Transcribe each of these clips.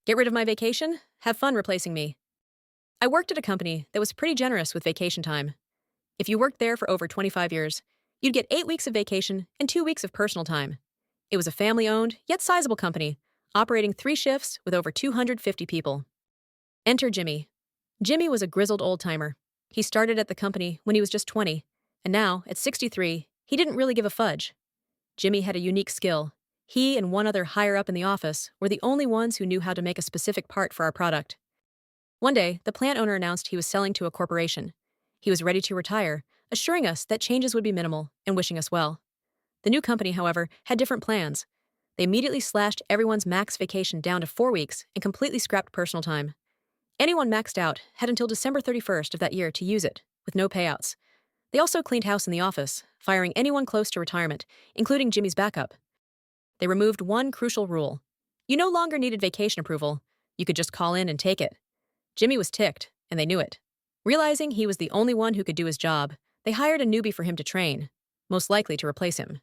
Get rid of my vacation? Have fun replacing me. I worked at a company that was pretty generous with vacation time. If you worked there for over 25 years, you'd get 8 weeks of vacation and 2 weeks of personal time. It was a family owned, yet sizable company, operating 3 shifts with over 250 people. Enter Jimmy. Jimmy was a grizzled old timer. He started at the company when he was just 20, and now, at 63, he didn't really give a fudge. Jimmy had a unique skill. He and one other higher up in the office were the only ones who knew how to make a specific part for our product. One day, the plant owner announced he was selling to a corporation. He was ready to retire, assuring us that changes would be minimal and wishing us well. The new company, however, had different plans. They immediately slashed everyone's max vacation down to 4 weeks and completely scrapped personal time. Anyone maxed out had until December 31st of that year to use it, with no payouts. They also cleaned house in the office, firing anyone close to retirement, including Jimmy's backup. They removed one crucial rule. You no longer needed vacation approval. You could just call in and take it. Jimmy was ticked, and they knew it. Realizing he was the only one who could do his job, they hired a newbie for him to train, most likely to replace him.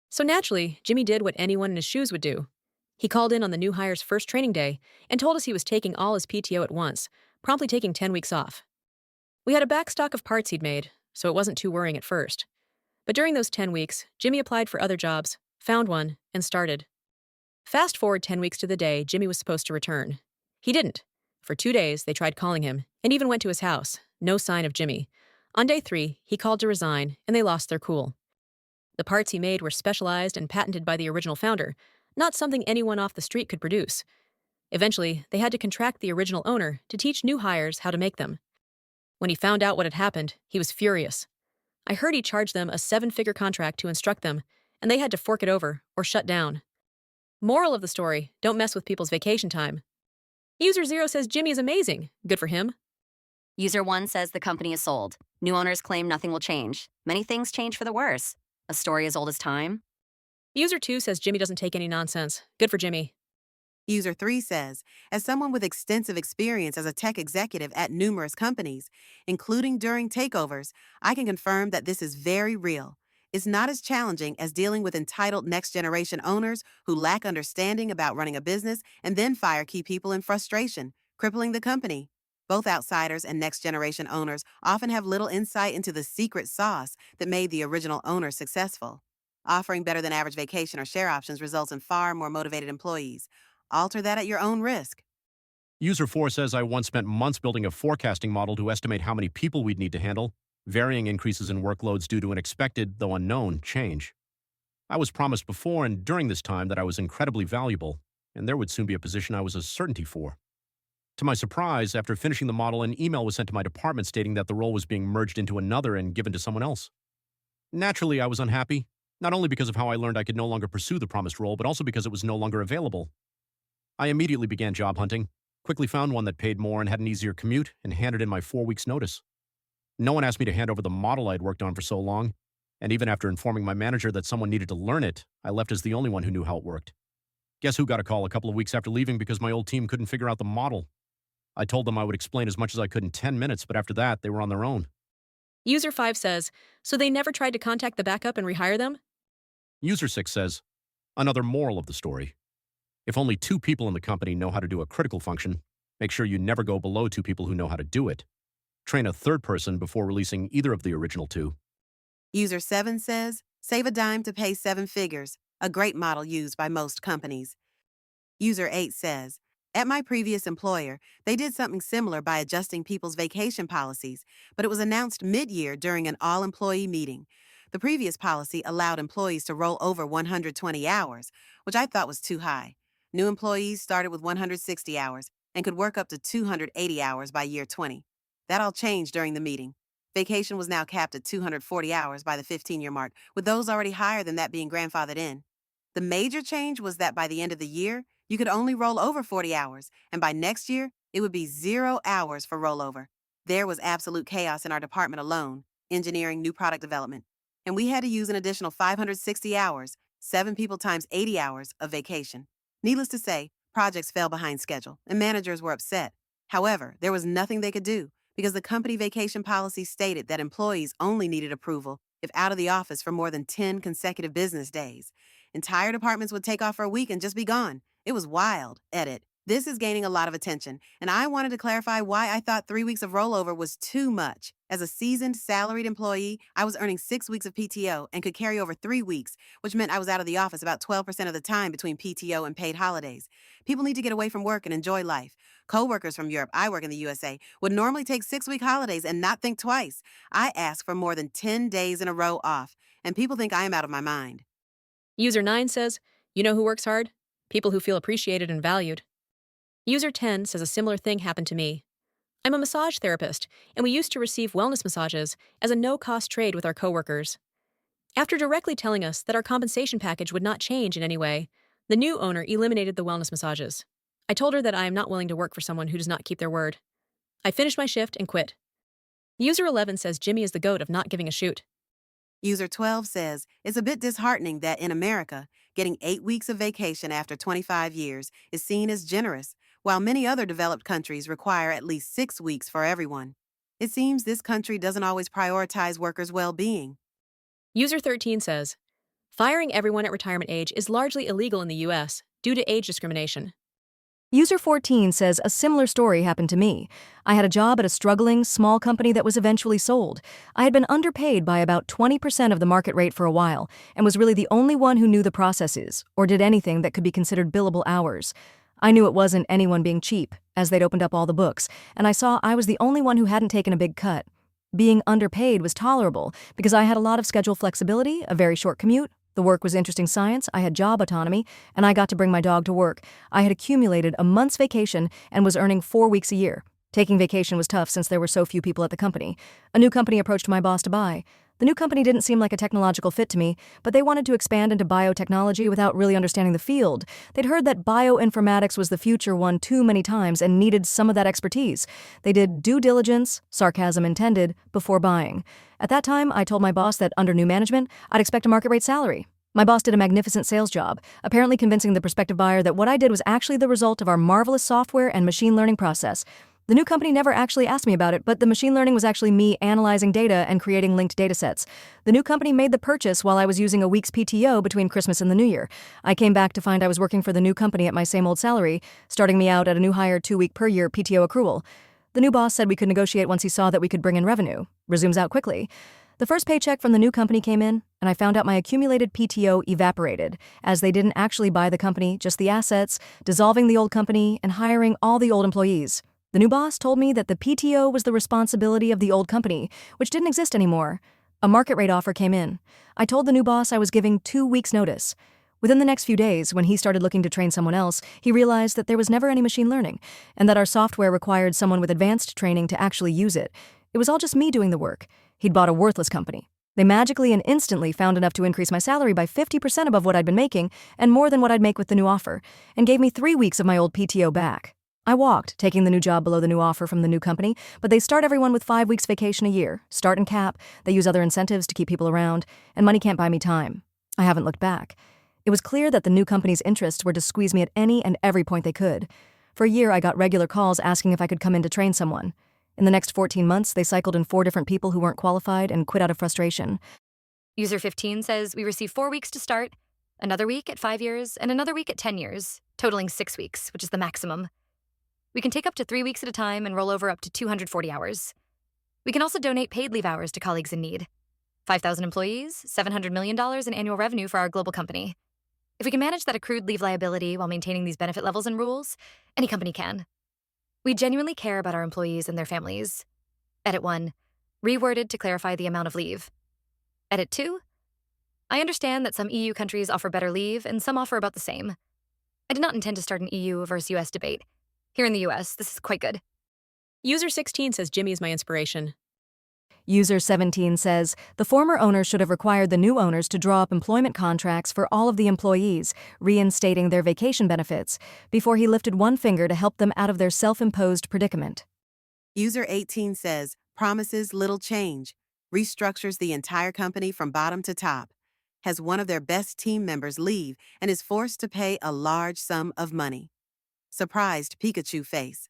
So naturally, Jimmy did what anyone in his shoes would do. He called in on the new hire's first training day and told us he was taking all his PTO at once, promptly taking 10 weeks off. We had a backstock of parts he'd made, so it wasn't too worrying at first. But during those 10 weeks, Jimmy applied for other jobs, found one, and started. Fast forward 10 weeks to the day Jimmy was supposed to return. He didn't. For 2 days, they tried calling him, and even went to his house. No sign of Jimmy. On day 3, he called to resign, and they lost their cool. The parts he made were specialized and patented by the original founder, not something anyone off the street could produce. Eventually, they had to contract the original owner to teach new hires how to make them. When he found out what had happened, he was furious. I heard he charged them a 7-figure contract to instruct them, and they had to fork it over or shut down. Moral of the story, don't mess with people's vacation time. User 0 says Jimmy is amazing. Good for him. User 1 says the company is sold. New owners claim nothing will change. Many things change for the worse. A story as old as time. User 2 says Jimmy doesn't take any nonsense. Good for Jimmy. User 3 says, as someone with extensive experience as a tech executive at numerous companies, including during takeovers, I can confirm that this is very real. It's not as challenging as dealing with entitled next-generation owners who lack understanding about running a business and then fire key people in frustration, crippling the company. Both outsiders and next-generation owners often have little insight into the secret sauce that made the original owner successful. Offering better than average vacation or share options results in far more motivated employees. Alter that at your own risk. User 4 says I once spent months building a forecasting model to estimate how many people we'd need to handle, varying increases in workloads due to an expected, though unknown, change. I was promised before and during this time that I was incredibly valuable, and there would soon be a position I was a certainty for. To my surprise, after finishing the model, an email was sent to my department stating that the role was being merged into another and given to someone else. Naturally, I was unhappy, not only because of how I learned I could no longer pursue the promised role, but also because it was no longer available. I immediately began job hunting, quickly found one that paid more and had an easier commute, and handed in my 4 weeks' notice. No one asked me to hand over the model I'd worked on for so long, and even after informing my manager that someone needed to learn it, I left as the only one who knew how it worked. Guess who got a call a couple of weeks after leaving because my old team couldn't figure out the model? I told them I would explain as much as I could in 10 minutes, but after that, they were on their own. User 5 says, so they never tried to contact the backup and rehire them? User 6 says, another moral of the story. If only 2 people in the company know how to do a critical function, make sure you never go below 2 people who know how to do it. Train a third person before releasing either of the original 2. User 7 says, save a dime to pay 7 figures, a great model used by most companies. User 8 says, at my previous employer, they did something similar by adjusting people's vacation policies, but it was announced mid-year during an all-employee meeting. The previous policy allowed employees to roll over 120 hours, which I thought was too high. New employees started with 160 hours and could work up to 280 hours by year 20. That all changed during the meeting. Vacation was now capped at 240 hours by the 15-year mark, with those already higher than that being grandfathered in. The major change was that by the end of the year, you could only roll over 40 hours, and by next year, it would be 0 hours for rollover. There was absolute chaos in our department alone, engineering new product development, and we had to use an additional 560 hours, 7 people times 80 hours, of vacation. Needless to say, projects fell behind schedule, and managers were upset. However, there was nothing they could do because the company vacation policy stated that employees only needed approval if out of the office for more than 10 consecutive business days. Entire departments would take off for a week and just be gone. It was wild, edit. This is gaining a lot of attention, and I wanted to clarify why I thought 3 weeks of rollover was too much. As a seasoned salaried employee, I was earning 6 weeks of PTO and could carry over 3 weeks, which meant I was out of the office about 12% of the time between PTO and paid holidays. People need to get away from work and enjoy life. Coworkers from Europe, I work in the USA, would normally take 6 week holidays and not think twice. I ask for more than 10 days in a row off, and people think I am out of my mind. User 9 says, you know who works hard? People who feel appreciated and valued. User 10 says a similar thing happened to me. I'm a massage therapist, and we used to receive wellness massages as a no-cost trade with our coworkers. After directly telling us that our compensation package would not change in any way, the new owner eliminated the wellness massages. I told her that I am not willing to work for someone who does not keep their word. I finished my shift and quit. User 11 says Jimmy is the goat of not giving a shoot. User 12 says, it's a bit disheartening that in America, getting 8 weeks of vacation after 25 years is seen as generous, while many other developed countries require at least 6 weeks for everyone. It seems this country doesn't always prioritize workers' well-being. User 13 says, firing everyone at retirement age is largely illegal in the US due to age discrimination. User 14 says a similar story happened to me. I had a job at a struggling, small company that was eventually sold. I had been underpaid by about 20% of the market rate for a while, and was really the only one who knew the processes, or did anything that could be considered billable hours. I knew it wasn't anyone being cheap, as they'd opened up all the books, and I saw I was the only one who hadn't taken a big cut. Being underpaid was tolerable, because I had a lot of schedule flexibility, a very short commute. The work was interesting science, I had job autonomy, and I got to bring my dog to work. I had accumulated a month's vacation and was earning 4 weeks a year. Taking vacation was tough since there were so few people at the company. A new company approached my boss to buy. The new company didn't seem like a technological fit to me, but they wanted to expand into biotechnology without really understanding the field. They'd heard that bioinformatics was the future one too many times and needed some of that expertise. They did due diligence, sarcasm intended, before buying. At that time, I told my boss that under new management, I'd expect a market rate salary. My boss did a magnificent sales job, apparently convincing the prospective buyer that what I did was actually the result of our marvelous software and machine learning process. The new company never actually asked me about it, but the machine learning was actually me analyzing data and creating linked datasets. The new company made the purchase while I was using a week's PTO between Christmas and the New Year. I came back to find I was working for the new company at my same old salary, starting me out at a new hire 2-week per year PTO accrual. The new boss said we could negotiate once he saw that we could bring in revenue. Resumes out quickly. The first paycheck from the new company came in, and I found out my accumulated PTO evaporated, as they didn't actually buy the company, just the assets, dissolving the old company and hiring all the old employees. The new boss told me that the PTO was the responsibility of the old company, which didn't exist anymore. A market rate offer came in. I told the new boss I was giving 2 weeks' notice. Within the next few days, when he started looking to train someone else, he realized that there was never any machine learning, and that our software required someone with advanced training to actually use it. It was all just me doing the work. He'd bought a worthless company. They magically and instantly found enough to increase my salary by 50% above what I'd been making, and more than what I'd make with the new offer, and gave me 3 weeks of my old PTO back. I walked, taking the new job below the new offer from the new company, but they start everyone with 5 weeks vacation a year, start and cap, they use other incentives to keep people around, and money can't buy me time. I haven't looked back. It was clear that the new company's interests were to squeeze me at any and every point they could. For a year, I got regular calls asking if I could come in to train someone. In the next 14 months, they cycled in 4 different people who weren't qualified and quit out of frustration. User 15 says we receive 4 weeks to start, another week at 5 years, and another week at 10 years, totaling 6 weeks, which is the maximum. We can take up to 3 weeks at a time and roll over up to 240 hours. We can also donate paid leave hours to colleagues in need. 5,000 employees, $700 million in annual revenue for our global company. If we can manage that accrued leave liability while maintaining these benefit levels and rules, any company can. We genuinely care about our employees and their families. Edit 1, reworded to clarify the amount of leave. Edit 2, I understand that some EU countries offer better leave and some offer about the same. I did not intend to start an EU versus US debate. Here in the US, this is quite good. User 16 says Jimmy is my inspiration. User 17 says, the former owner should have required the new owners to draw up employment contracts for all of the employees, reinstating their vacation benefits, before he lifted one finger to help them out of their self-imposed predicament. User 18 says, promises little change, restructures the entire company from bottom to top, has one of their best team members leave and is forced to pay a large sum of money. Surprised Pikachu face.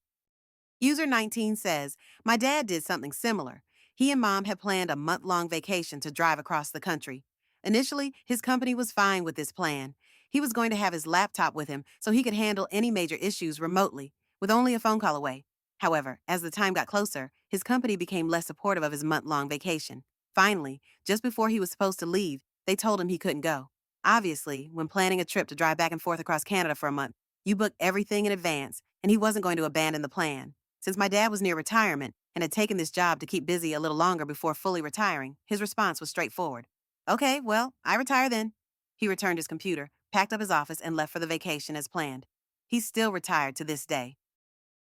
User 19 says, my dad did something similar. He and Mom had planned a month-long vacation to drive across the country. Initially, his company was fine with this plan. He was going to have his laptop with him so he could handle any major issues remotely, with only a phone call away. However, as the time got closer, his company became less supportive of his month-long vacation. Finally, just before he was supposed to leave, they told him he couldn't go. Obviously, when planning a trip to drive back and forth across Canada for a month, you book everything in advance, and he wasn't going to abandon the plan. Since my dad was near retirement and had taken this job to keep busy a little longer before fully retiring, his response was straightforward. Okay, well, I retire then. He returned his computer, packed up his office, and left for the vacation as planned. He's still retired to this day.